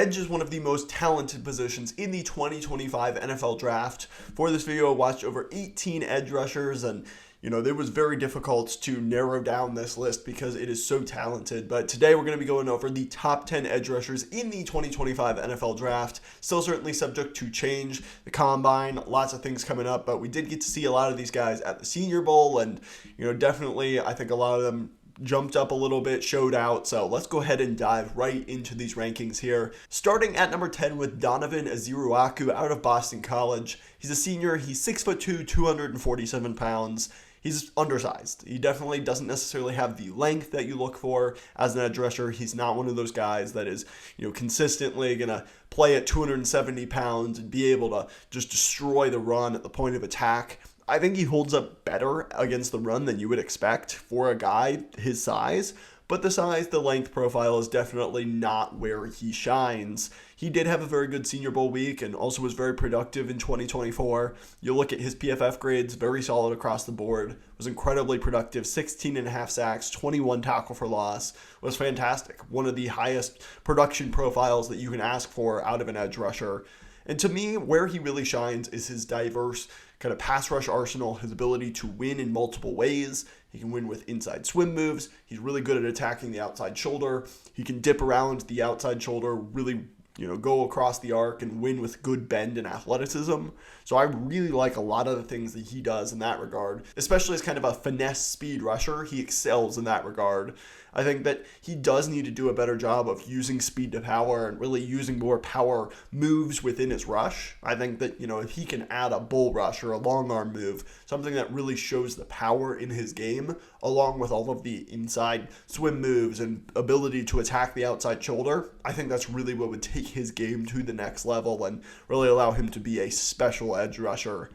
Edge is one of the most talented positions in the 2025 NFL Draft. For this video, I watched over 18 edge rushers, and it was very difficult to narrow down this list because it is so talented. But today we're going to be going over the top 10 edge rushers in the 2025 NFL Draft. Still certainly subject to change. The Combine, lots of things coming up, but we did get to see a lot of these guys at the Senior Bowl, and definitely I think a lot of them jumped up a little bit, showed out. So let's go ahead and dive right into these rankings here. Starting at number 10 with Donovan Ezeiruaku out of Boston College. He's a senior. He's 6'2", 247 pounds. He's undersized. He definitely doesn't necessarily have the length that you look for as an edge rusher. He's not one of those guys that is, consistently going to play at 270 pounds and be able to just destroy the run at the point of attack. I think he holds up better against the run than you would expect for a guy his size, but the length profile is definitely not where he shines. He did have a very good Senior Bowl week and also was very productive in 2024. You look at his PFF grades, very solid across the board, was incredibly productive, 16.5 sacks, 21 tackle for loss, was fantastic. One of the highest production profiles that you can ask for out of an edge rusher. And to me, where he really shines is his diverse kind of pass rush arsenal, his ability to win in multiple ways. He can win with inside swim moves. He's really good at attacking the outside shoulder. He can dip around the outside shoulder, really go across the arc and win with good bend and athleticism. So I really like a lot of the things that he does in that regard, especially as kind of a finesse speed rusher. He excels in that regard. I think that he does need to do a better job of using speed to power and really using more power moves within his rush. I think that, if he can add a bull rush or a long arm move, something that really shows the power in his game, along with all of the inside swim moves and ability to attack the outside shoulder, I think that's really what would take his game to the next level and really allow him to be a special edge rusher.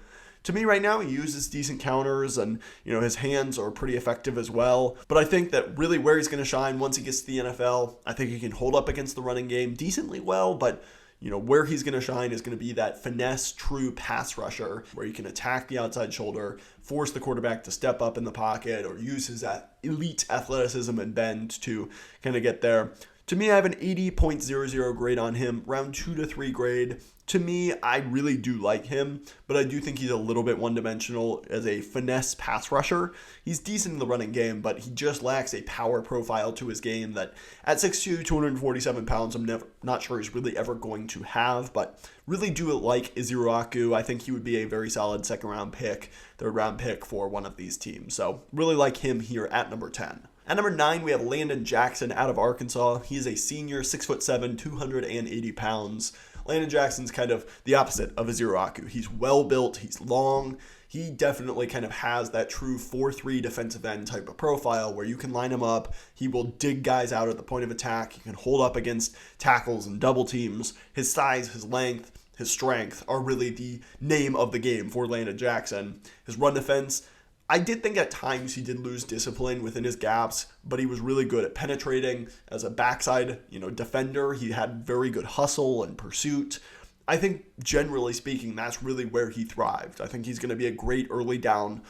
To me right now, he uses decent counters and, his hands are pretty effective as well. But I think that really where he's going to shine once he gets to the NFL, I think he can hold up against the running game decently well, but where he's going to shine is going to be that finesse, true pass rusher where you can attack the outside shoulder, force the quarterback to step up in the pocket, or use his elite athleticism and bend to kind of get there. To me, I have an 80.00 grade on him, round 2 to 3 grade. To me, I really do like him, but I do think he's a little bit one-dimensional as a finesse pass rusher. He's decent in the running game, but he just lacks a power profile to his game that at 6'2", 247 pounds, I'm not sure he's really ever going to have, but really do like Ezeiruaku. I think he would be a very solid second-round pick, third-round pick for one of these teams. So really like him here at number 10. At number 9, we have Landon Jackson out of Arkansas. He is a senior, 6'7", 280 pounds. Landon Jackson's kind of the opposite of Ezeiruaku. He's well built, he's long. He definitely kind of has that true 4-3 defensive end type of profile where you can line him up. He will dig guys out at the point of attack. He can hold up against tackles and double teams. His size, his length, his strength are really the name of the game for Landon Jackson. His run defense, I did think at times he did lose discipline within his gaps, but he was really good at penetrating as a backside, defender. He had very good hustle and pursuit. I think generally speaking, that's really where he thrived. I think he's going to be a great early down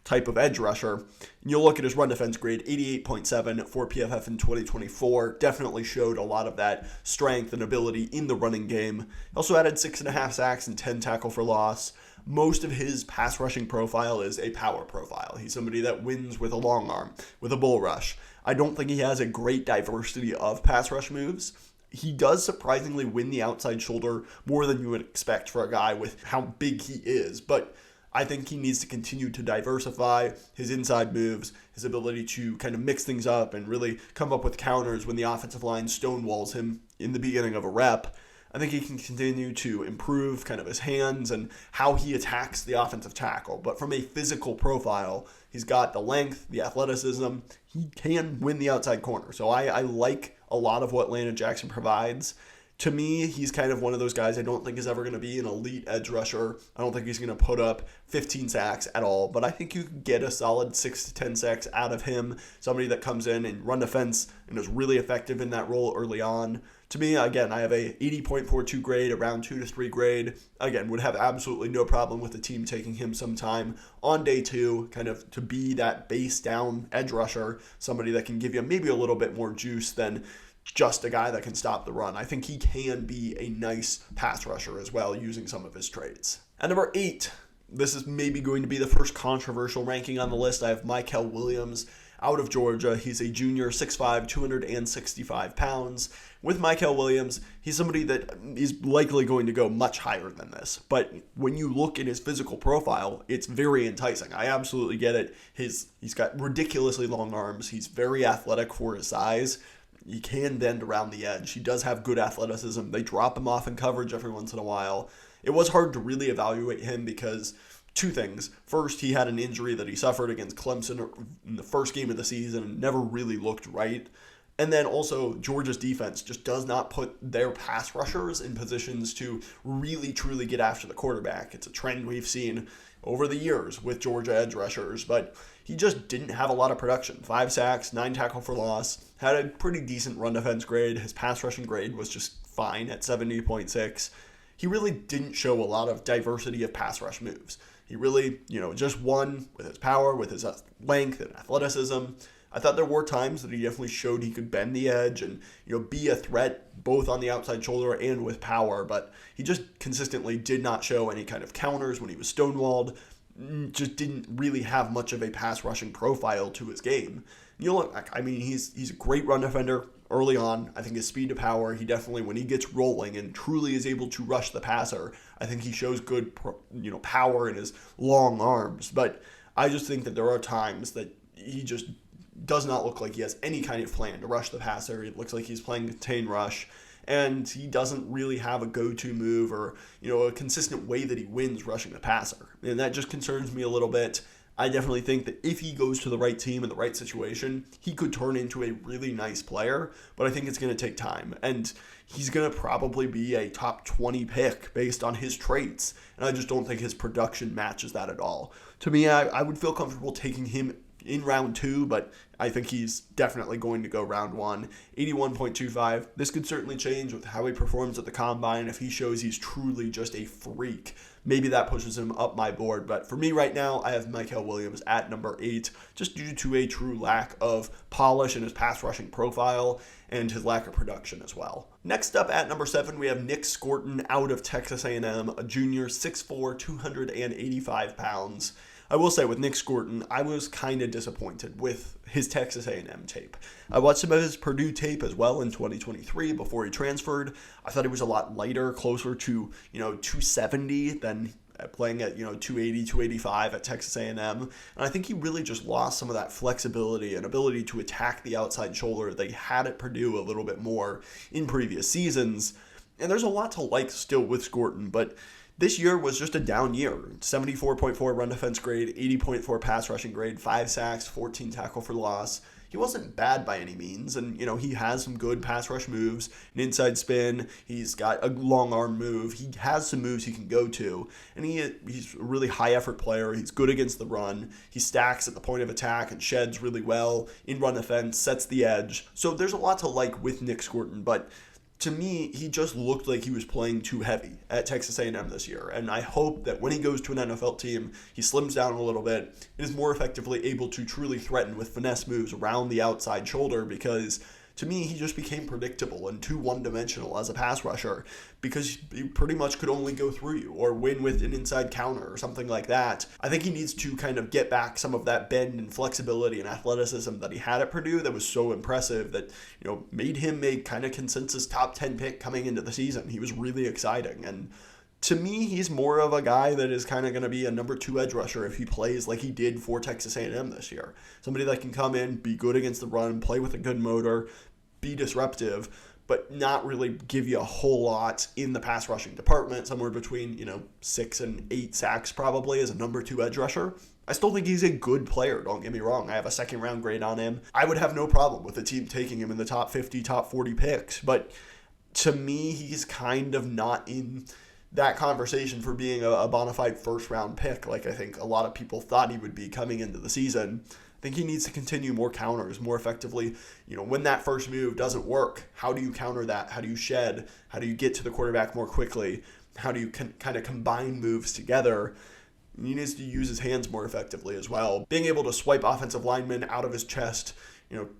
type of edge rusher. And you'll look at his run defense grade, 88.7 for PFF in 2024. Definitely showed a lot of that strength and ability in the running game. He also added 6.5 sacks and 10 tackle for loss. Most of his pass rushing profile is a power profile. He's somebody that wins with a long arm, with a bull rush. I don't think he has a great diversity of pass rush moves. He does surprisingly win the outside shoulder more than you would expect for a guy with how big he is, but I think he needs to continue to diversify his inside moves, his ability to kind of mix things up and really come up with counters when the offensive line stonewalls him in the beginning of a rep. I think he can continue to improve kind of his hands and how he attacks the offensive tackle. But from a physical profile, he's got the length, the athleticism. He can win the outside corner. So I like a lot of what Landon Jackson provides. To me, he's kind of one of those guys I don't think is ever going to be an elite edge rusher. I don't think he's going to put up 15 sacks at all, but I think you can get a solid 6 to 10 sacks out of him, somebody that comes in and run defense and is really effective in that role early on. To me, again, I have a 80.42 grade, around 2 to 3 grade. Again, would have absolutely no problem with the team taking him sometime on day 2, kind of to be that base down edge rusher, somebody that can give you maybe a little bit more juice than just a guy that can stop the run. I think he can be a nice pass rusher as well, using some of his traits. At number 8, this is maybe going to be the first controversial ranking on the list. I have Mykel Williams out of Georgia. He's a junior, 6'5", 265 pounds. With Mykel Williams, he's somebody that is likely going to go much higher than this. But when you look at his physical profile, it's very enticing. I absolutely get it. He's got ridiculously long arms. He's very athletic for his size. He can bend around the edge. He does have good athleticism. They drop him off in coverage every once in a while. It was hard to really evaluate him because two things. First, he had an injury that he suffered against Clemson in the first game of the season and never really looked right. And then also, Georgia's defense just does not put their pass rushers in positions to really, truly get after the quarterback. It's a trend we've seen over the years with Georgia edge rushers, but he just didn't have a lot of production. 5 sacks, 9 tackle for loss, had a pretty decent run defense grade. His pass rushing grade was just fine at 70.6. He really didn't show a lot of diversity of pass rush moves. He really, just won with his power, with his length and athleticism. I thought there were times that he definitely showed he could bend the edge and, be a threat both on the outside shoulder and with power, but he just consistently did not show any kind of counters when he was stonewalled. Just didn't really have much of a pass rushing profile to his game. He's a great run defender early on. I think his speed to power, he definitely, when he gets rolling and truly is able to rush the passer, I think he shows good, power in his long arms. But I just think that there are times that he just does not look like he has any kind of plan to rush the passer. It looks like he's playing contain rush, and he doesn't really have a go-to move or, a consistent way that he wins rushing the passer. And that just concerns me a little bit. I definitely think that if he goes to the right team in the right situation, he could turn into a really nice player, but I think it's going to take time. And he's going to probably be a top 20 pick based on his traits, and I just don't think his production matches that at all. To me, I would feel comfortable taking him in round 2, but I think he's definitely going to go round 1. 81.25. This could certainly change with how he performs at the combine. If he shows he's truly just a freak, maybe that pushes him up my board. But for me right now, I have Mykel Williams at number 8, just due to a true lack of polish in his pass rushing profile and his lack of production as well. Next up at number 7, we have Nic Scourton out of Texas A&M, a junior, 6'4", 285 pounds. I will say with Nic Scourton, I was kind of disappointed with his Texas A&M tape. I watched some of his Purdue tape as well in 2023 before he transferred. I thought he was a lot lighter, closer to 270 than playing at 280, 285 at Texas A&M. And I think he really just lost some of that flexibility and ability to attack the outside shoulder that he had at Purdue a little bit more in previous seasons. And there's a lot to like still with Scourton, but this year was just a down year. 74.4 run defense grade, 80.4 pass rushing grade, 5 sacks, 14 tackle for loss. He wasn't bad by any means, and he has some good pass rush moves, an inside spin. He's got a long arm move. He has some moves he can go to, and he's a really high effort player. He's good against the run. He stacks at the point of attack and sheds really well in run defense, sets the edge. So there's a lot to like with Nic Scourton, but to me, he just looked like he was playing too heavy at Texas A&M this year, and I hope that when he goes to an NFL team, he slims down a little bit and is more effectively able to truly threaten with finesse moves around the outside shoulder, because to me, he just became predictable and too one-dimensional as a pass rusher because he pretty much could only go through you or win with an inside counter or something like that. I think he needs to kind of get back some of that bend and flexibility and athleticism that he had at Purdue that was so impressive that, made him a kind of consensus top 10 pick coming into the season. He was really exciting, and to me, he's more of a guy that is kind of going to be a number 2 edge rusher if he plays like he did for Texas A&M this year. Somebody that can come in, be good against the run, play with a good motor, be disruptive, but not really give you a whole lot in the pass rushing department, somewhere between, 6 and 8 sacks probably as a number 2 edge rusher. I still think he's a good player, don't get me wrong. I have a second round grade on him. I would have no problem with the team taking him in the top 50, top 40 picks, but to me, he's kind of not in that conversation for being a bona fide first round pick like I think a lot of people thought he would be coming into the season. I think he needs to continue more counters more effectively. When that first move doesn't work, how do you counter that? How do you shed? How do you get to the quarterback more quickly? How do you kind of combine moves together? He needs to use his hands more effectively as well. Being able to swipe offensive linemen out of his chest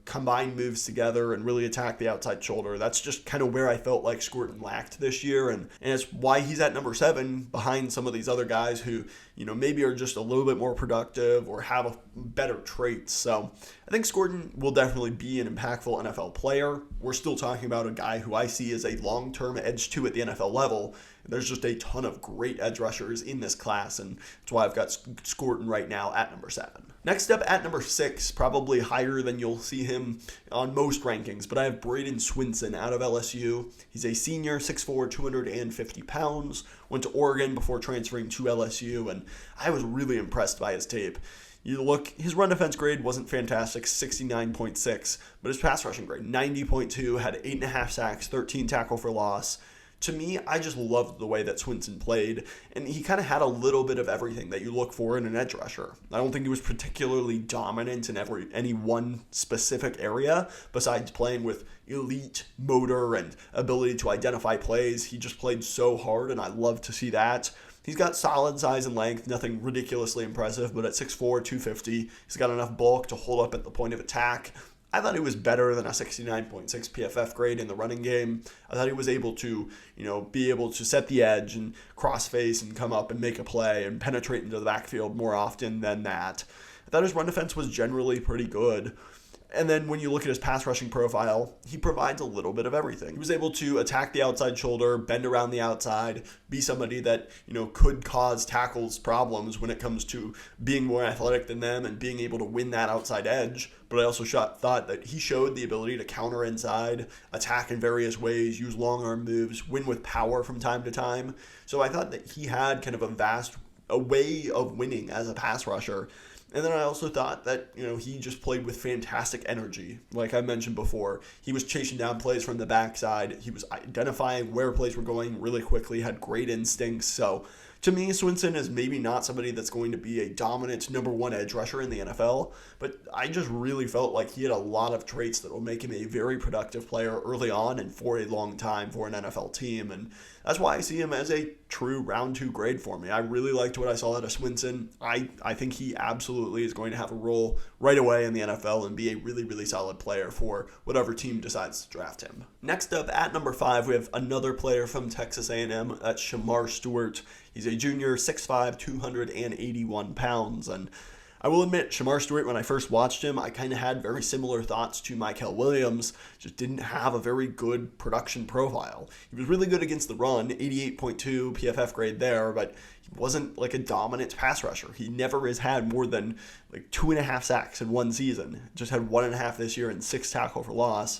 combine moves together and really attack the outside shoulder. That's just kind of where I felt like Scourton lacked this year, and it's why he's at number 7 behind some of these other guys who, maybe are just a little bit more productive or have better traits. So I think Scourton will definitely be an impactful NFL player. We're still talking about a guy who I see as a long-term edge 2 at the NFL level. There's just a ton of great edge rushers in this class, and that's why I've got Scourton right now at number 7. Next up at number 6, probably higher than you'll see him on most rankings, but I have Bradyn Swinson out of LSU. He's a senior, 6'4", 250 pounds, went to Oregon before transferring to LSU, and I was really impressed by his tape. You look, his run defense grade wasn't fantastic, 69.6, but his pass rushing grade, 90.2, had 8.5 sacks, 13 tackle for loss. To me, I just loved the way that Swinson played, and he kind of had a little bit of everything that you look for in an edge rusher. I don't think he was particularly dominant in any one specific area, besides playing with elite motor and ability to identify plays. He just played so hard, and I love to see that. He's got solid size and length, nothing ridiculously impressive, but at 6'4", 250, he's got enough bulk to hold up at the point of attack. I thought he was better than a 69.6 PFF grade in the running game. I thought he was able to, be able to set the edge and cross face and come up and make a play and penetrate into the backfield more often than that. I thought his run defense was generally pretty good. And then when you look at his pass rushing profile, he provides a little bit of everything. He was able to attack the outside shoulder, bend around the outside, be somebody that, could cause tackles problems when it comes to being more athletic than them and being able to win that outside edge. But I also thought that he showed the ability to counter inside, attack in various ways, use long arm moves, win with power from time to time. So I thought that he had kind of a way of winning as a pass rusher. And then I also thought that, he just played with fantastic energy. Like I mentioned before, he was chasing down plays from the backside. He was identifying where plays were going really quickly, had great instincts. So to me, Swinson is maybe not somebody that's going to be a dominant number 1 edge rusher in the NFL, but I just really felt like he had a lot of traits that will make him a very productive player early on and for a long time for an NFL team. And that's why I see him as a true round 2 grade for me. I really liked what I saw out of Swinson. I think he absolutely is going to have a role right away in the NFL and be a really, really solid player for whatever team decides to draft him. Next up at number 5, we have another player from Texas A&M. That's Shemar Stewart. He's a junior, 6'5", 281 pounds, and I will admit, Shemar Stewart, when I first watched him, I kind of had very similar thoughts to Mykel Williams, just didn't have a very good production profile. He was really good against the run, 88.2 PFF grade there, but he wasn't like a dominant pass rusher. He never has had more than 2.5 sacks in one season. Just had 1.5 this year and 6 tackle for loss.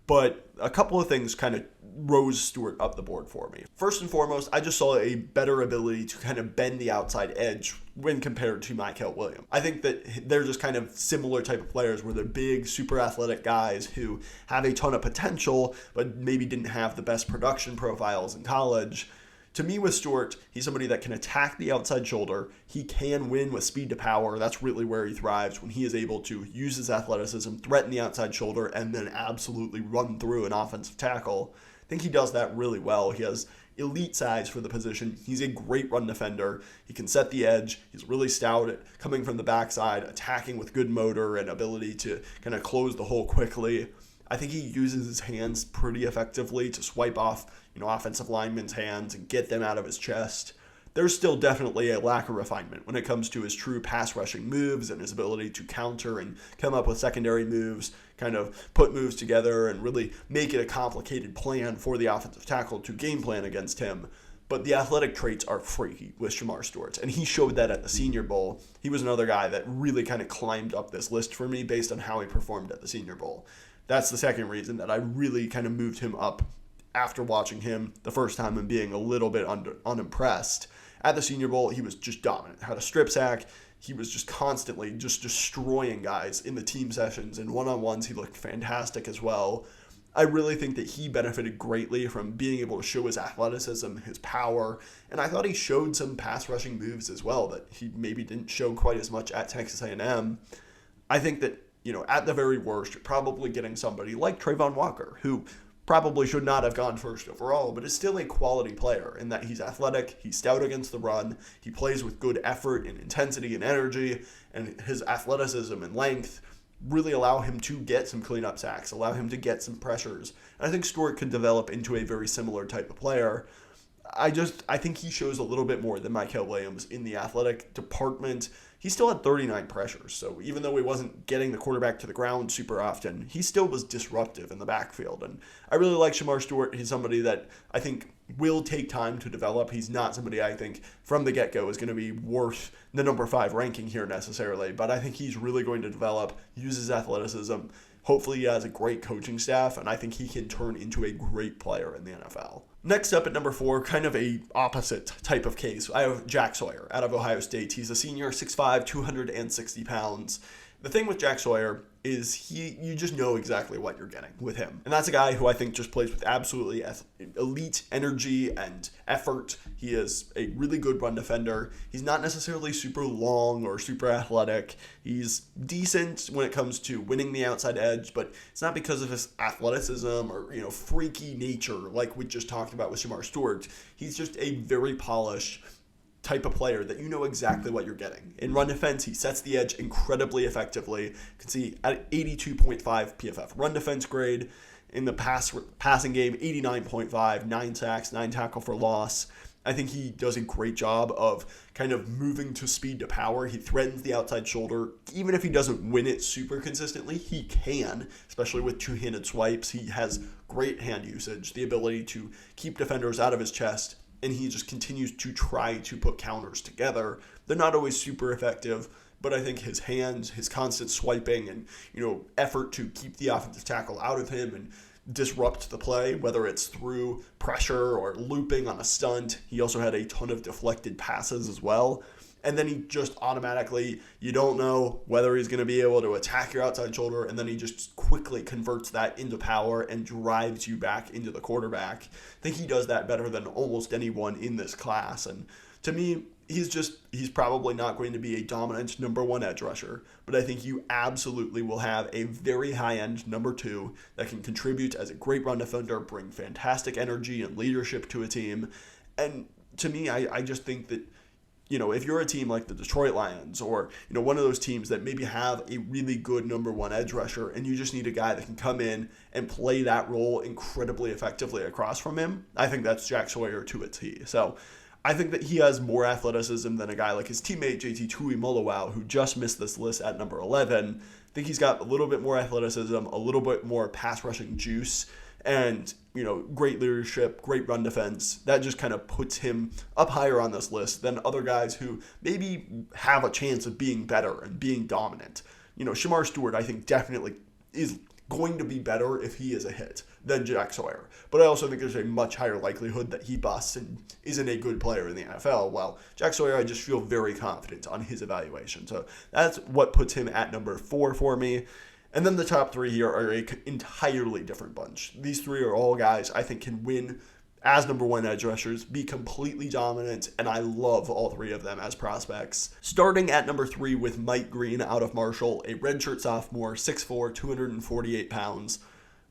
But a couple of things kind of rose Stewart up the board for me. First and foremost, I just saw a better ability to kind of bend the outside edge when compared to Mykel Williams. I think that they're just kind of similar type of players where they're big, super athletic guys who have a ton of potential, but maybe didn't have the best production profiles in college. To me, with Stewart, he's somebody that can attack the outside shoulder. He can win with speed to power. That's really where he thrives, when he is able to use his athleticism, threaten the outside shoulder, and then absolutely run through an offensive tackle. I think he does that really well. He has elite size for the position. He's a great run defender. He can set the edge. He's really stout at coming from the backside, attacking with good motor and ability to kind of close the hole quickly. I think he uses his hands pretty effectively to swipe off, offensive linemen's hands and get them out of his chest. There's still definitely a lack of refinement when it comes to his true pass rushing moves and his ability to counter and come up with secondary moves, kind of put moves together and really make it a complicated plan for the offensive tackle to game plan against him. But the athletic traits are freaky with Shemar Stewart, and he showed that at the Senior Bowl. He was another guy that really kind of climbed up this list for me based on how he performed at the Senior Bowl. That's the second reason that I really kind of moved him up after watching him the first time and being a little bit unimpressed. At the Senior Bowl, he was just dominant. Had a strip sack. He was just constantly just destroying guys in the team sessions, and one-on-ones he looked fantastic as well. I really think that he benefited greatly from being able to show his athleticism, his power, and I thought he showed some pass rushing moves as well that he maybe didn't show quite as much at Texas A&M. I think that, at the very worst, you're probably getting somebody like Travon Walker, who probably should not have gone first overall, but is still a quality player in that he's athletic, he's stout against the run, he plays with good effort and intensity and energy, and his athleticism and length really allow him to get some cleanup sacks, allow him to get some pressures. And I think Stewart could develop into a very similar type of player. I think he shows a little bit more than Mykel Williams in the athletic department. He still had 39 pressures, so even though he wasn't getting the quarterback to the ground super often, he still was disruptive in the backfield. And I really like Shemar Stewart. He's somebody that I think will take time to develop. He's not somebody I think from the get-go is going to be worth the number 5 ranking here necessarily, but I think he's really going to develop, use his athleticism. Hopefully he has a great coaching staff, and I think he can turn into a great player in the NFL. Next up at number 4, kind of a opposite type of case, I have Jack Sawyer out of Ohio State. He's a senior, 6'5", 260 pounds. The thing with Jack Sawyer is you just know exactly what you're getting with him. And that's a guy who I think just plays with absolutely elite energy and effort. He is a really good run defender. He's not necessarily super long or super athletic. He's decent when it comes to winning the outside edge, but it's not because of his athleticism or, freaky nature like we just talked about with Shemar Stewart. He's just a very polished type of player that you know exactly what you're getting. In run defense, he sets the edge incredibly effectively. You can see at 82.5 PFF run defense grade. In the passing game, 89.5, 9 sacks, 9 tackle for loss. I think he does a great job of kind of moving to speed to power. He threatens the outside shoulder. Even if he doesn't win it super consistently, he can, especially with two-handed swipes. He has great hand usage, the ability to keep defenders out of his chest, and he just continues to try to put counters together. They're not always super effective, but I think his hands, his constant swiping, and effort to keep the offensive tackle out of him and disrupt the play, whether it's through pressure or looping on a stunt. He also had a ton of deflected passes as well. And then he just automatically, you don't know whether he's going to be able to attack your outside shoulder, and then he just quickly converts that into power and drives you back into the quarterback. I think he does that better than almost anyone in this class. And to me, he's probably not going to be a dominant number 1 edge rusher, but I think you absolutely will have a very high-end number 2 that can contribute as a great run defender, bring fantastic energy and leadership to a team. And to me, I just think that if you're a team like the Detroit Lions or, one of those teams that maybe have a really good number 1 edge rusher and you just need a guy that can come in and play that role incredibly effectively across from him, I think that's Jack Sawyer to a T. So I think that he has more athleticism than a guy like his teammate JT Tuimoloau, who just missed this list at number 11. I think he's got a little bit more athleticism, a little bit more pass rushing juice, and great leadership, great run defense. That just kind of puts him up higher on this list than other guys who maybe have a chance of being better and being dominant. Shemar Stewart, I think, definitely is going to be better if he is a hit than Jack Sawyer. But I also think there's a much higher likelihood that he busts and isn't a good player in the NFL. While Jack Sawyer, I just feel very confident on his evaluation. So that's what puts him at number 4 for me. And then the top 3 here are an entirely different bunch. These 3 are all guys I think can win as number 1 edge rushers, be completely dominant, and I love all 3 of them as prospects. Starting at number 3 with Mike Green out of Marshall, a redshirt sophomore, 6'4", 248 pounds.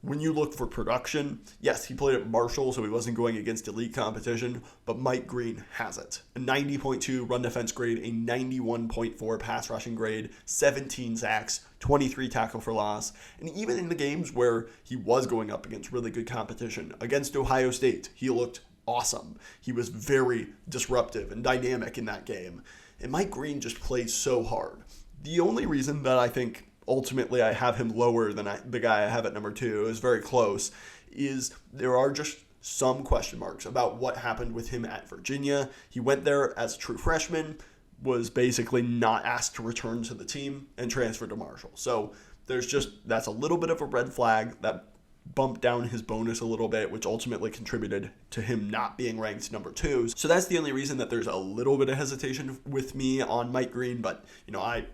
When you look for production, yes, he played at Marshall, so he wasn't going against elite competition, but Mike Green has it. A 90.2 run defense grade, a 91.4 pass rushing grade, 17 sacks, 23 tackle for loss, and even in the games where he was going up against really good competition, against Ohio State, he looked awesome. He was very disruptive and dynamic in that game, and Mike Green just plays so hard. The only reason that I think ultimately I have him lower than the guy I have at number 2, is very close, is there are just some question marks about what happened with him at Virginia. He went there as a true freshman, was basically not asked to return to the team, and transferred to Marshall. So that's a little bit of a red flag that bumped down his bonus a little bit, which ultimately contributed to him not being ranked number 2. So that's the only reason that there's a little bit of hesitation with me on Mike Green, but I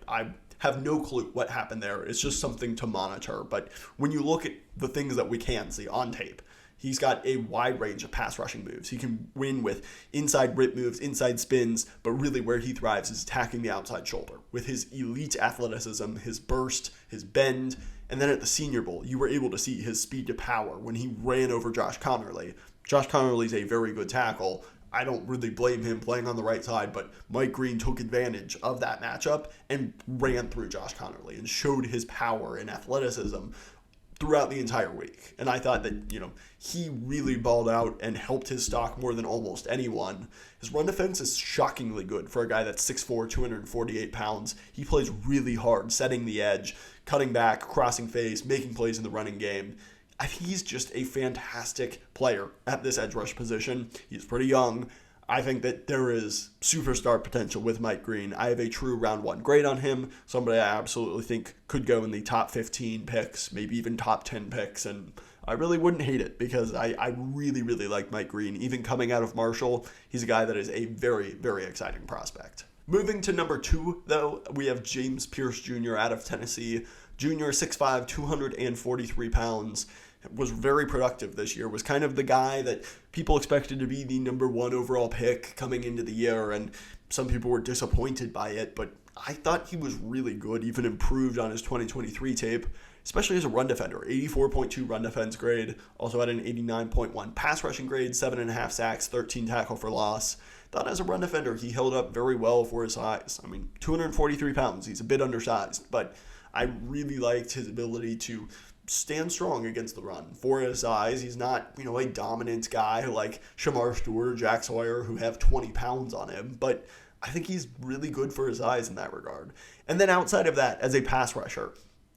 have no clue what happened there. It's just something to monitor. But when you look at the things that we can see on tape, he's got a wide range of pass rushing moves. He can win with inside rip moves, inside spins, but really where he thrives is attacking the outside shoulder. With his elite athleticism, his burst, his bend, and then at the Senior Bowl, you were able to see his speed to power when he ran over Josh Connerly. Josh Connerly's a very good tackle. I don't really blame him playing on the right side, but Mike Green took advantage of that matchup and ran through Josh Connerly and showed his power and athleticism throughout the entire week. And I thought that, he really balled out and helped his stock more than almost anyone. His run defense is shockingly good for a guy that's 6'4", 248 pounds. He plays really hard, setting the edge, cutting back, crossing face, making plays in the running game. I think he's just a fantastic player at this edge rush position. He's pretty young. I think that there is superstar potential with Mike Green. I have a true round 1 grade on him, somebody I absolutely think could go in the top 15 picks, maybe even top 10 picks, and I really wouldn't hate it because I really, really like Mike Green. Even coming out of Marshall, he's a guy that is a very, very exciting prospect. Moving to number 2, though, we have James Pearce Jr. out of Tennessee. Jr., 6'5", 243 pounds. Was very productive this year, was kind of the guy that people expected to be the number 1 overall pick coming into the year, and some people were disappointed by it, but I thought he was really good, even improved on his 2023 tape, especially as a run defender. 84.2 run defense grade, also had an 89.1 pass rushing grade, 7.5 sacks, 13 tackle for loss. Thought as a run defender, he held up very well for his size. 243 pounds, he's a bit undersized, but I really liked his ability to stand strong against the run. For his size, he's not, a dominant guy like Shemar, Stewart, or Jack Sawyer who have 20 pounds on him, but I think he's really good for his size in that regard. And then outside of that, as a pass rusher,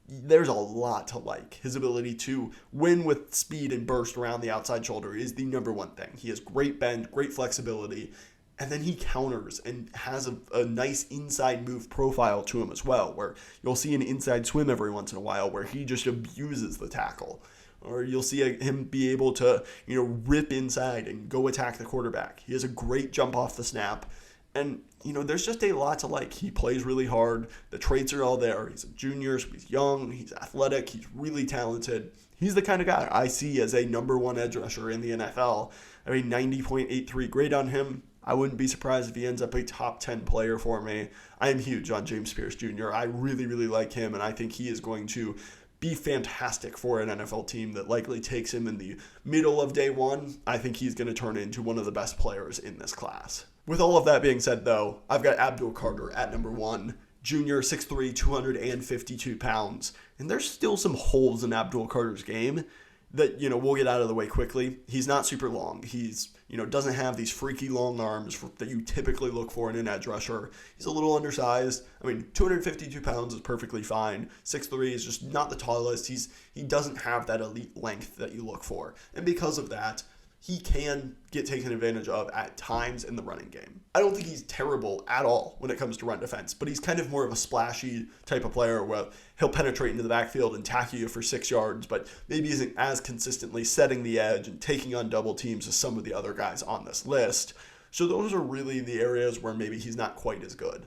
there's a lot to like. His ability to win with speed and burst around the outside shoulder is the number 1 thing. He has great bend, great flexibility, and then he counters and has a nice inside move profile to him as well, where you'll see an inside swim every once in a while where he just abuses the tackle. Or you'll see him be able to, rip inside and go attack the quarterback. He has a great jump off the snap. And, there's just a lot to like. He plays really hard. The traits are all there. He's a junior, so he's young, he's athletic, he's really talented. He's the kind of guy I see as a number 1 edge rusher in the NFL. 90.83 grade on him. I wouldn't be surprised if he ends up a top 10 player for me. I am huge on James Pearce Jr. I really, really like him, and I think he is going to be fantastic for an NFL team that likely takes him in the middle of day 1. I think he's going to turn into one of the best players in this class. With all of that being said, though, I've got Abdul Carter at number 1. Junior, 6'3", 252 pounds. And there's still some holes in Abdul Carter's game that, we'll get out of the way quickly. He's not super long. He's, doesn't have these freaky long arms that you typically look for in an edge rusher. He's a little undersized. 252 pounds is perfectly fine. 6'3" is just not the tallest. He doesn't have that elite length that you look for. And because of that, he can get taken advantage of at times in the running game. I don't think he's terrible at all when it comes to run defense, but he's kind of more of a splashy type of player where he'll penetrate into the backfield and tackle you for 6 yards, but maybe isn't as consistently setting the edge and taking on double teams as some of the other guys on this list. So those are really the areas where maybe he's not quite as good.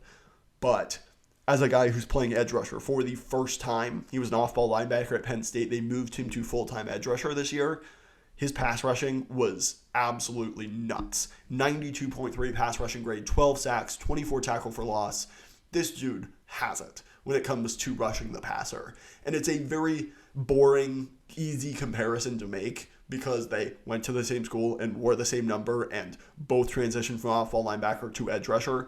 But as a guy who's playing edge rusher for the first time, he was an off-ball linebacker at Penn State. They moved him to full-time edge rusher this year. His pass rushing was absolutely nuts. 92.3 pass rushing grade, 12 sacks, 24 tackle for loss. This dude has it when it comes to rushing the passer. And it's a very boring, easy comparison to make because they went to the same school and wore the same number and both transitioned from off-ball linebacker to edge rusher.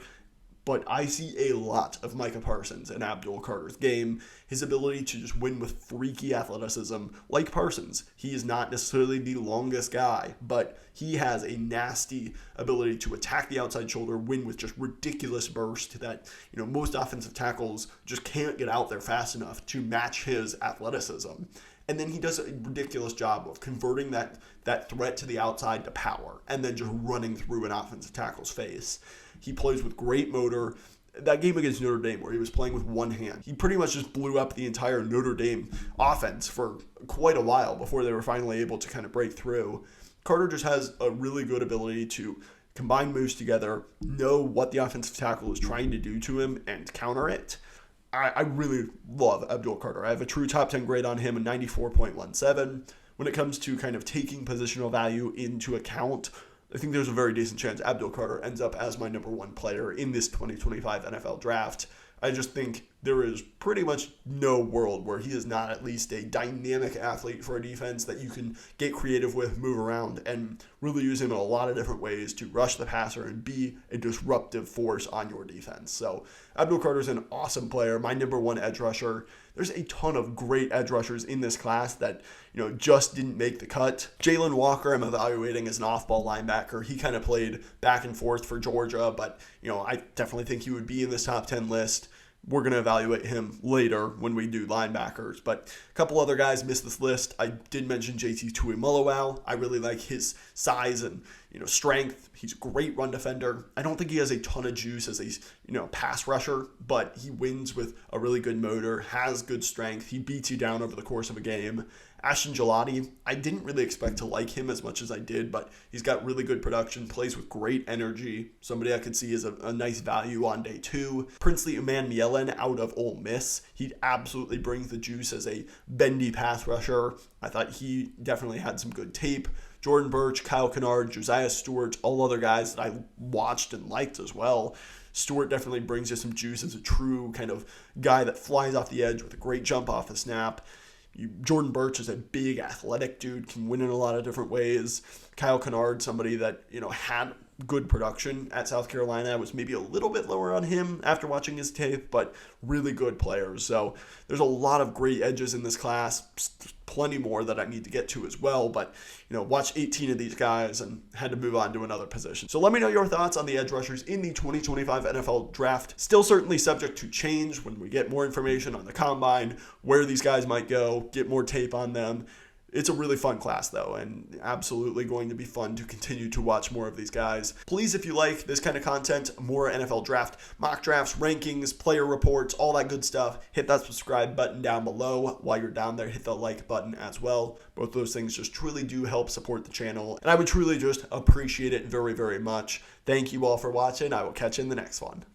But I see a lot of Micah Parsons in Abdul Carter's game. His ability to just win with freaky athleticism, like Parsons. He is not necessarily the longest guy, but he has a nasty ability to attack the outside shoulder, win with just ridiculous burst that, most offensive tackles just can't get out there fast enough to match his athleticism. And then he does a ridiculous job of converting that threat to the outside to power and then just running through an offensive tackle's face. He plays with great motor. That game against Notre Dame where he was playing with one hand, he pretty much just blew up the entire Notre Dame offense for quite a while before they were finally able to kind of break through. Carter just has a really good ability to combine moves together, know what the offensive tackle is trying to do to him, and counter it. I really love Abdul Carter. I have a true top 10 grade on him, a 94.17. When it comes to kind of taking positional value into account, I think there's a very decent chance Abdul Carter ends up as my number 1 player in this 2025 NFL draft. I just think there is pretty much no world where he is not at least a dynamic athlete for a defense that you can get creative with, move around, and really use him in a lot of different ways to rush the passer and be a disruptive force on your defense. So Abdul Carter is an awesome player, my number one edge rusher. There's a ton of great edge rushers in this class that, just didn't make the cut. Jalen Walker, I'm evaluating as an off-ball linebacker. He kind of played back and forth for Georgia, but, I definitely think he would be in this top 10 list. We're going to evaluate him later when we do linebackers. But a couple other guys missed this list. I did mention JT Tuimoloau. I really like his size and strength. He's a great run defender. I don't think he has a ton of juice as a pass rusher, but he wins with a really good motor, has good strength. He beats you down over the course of a game. Ashton Gelati, I didn't really expect to like him as much as I did, but he's got really good production, plays with great energy, somebody I could see as a nice value on day 2. Princely Umanmielen out of Ole Miss, he absolutely brings the juice as a bendy pass rusher. I thought he definitely had some good tape. Jordan Burch, Kyle Kennard, Josiah Stewart, all other guys that I watched and liked as well. Stewart definitely brings you some juice as a true kind of guy that flies off the edge with a great jump off the snap. Jordan Burch is a big athletic dude, can win in a lot of different ways. Kyle Kennard, somebody that, had good production at South Carolina. I was maybe a little bit lower on him after watching his tape, but really good players. So there's a lot of great edges in this class, plenty more that I need to get to as well, but watch 18 of these guys and had to move on to another position. So let me know your thoughts on the edge rushers in the 2025 NFL draft. Still certainly subject to change when we get more information on the combine, where these guys might go, get more tape on them. It's a really fun class, though, and absolutely going to be fun to continue to watch more of these guys. Please, if you like this kind of content, more NFL draft, mock drafts, rankings, player reports, all that good stuff, hit that subscribe button down below. While you're down there, hit the like button as well. Both those things just truly do help support the channel, and I would truly just appreciate it very, very much. Thank you all for watching. I will catch you in the next one.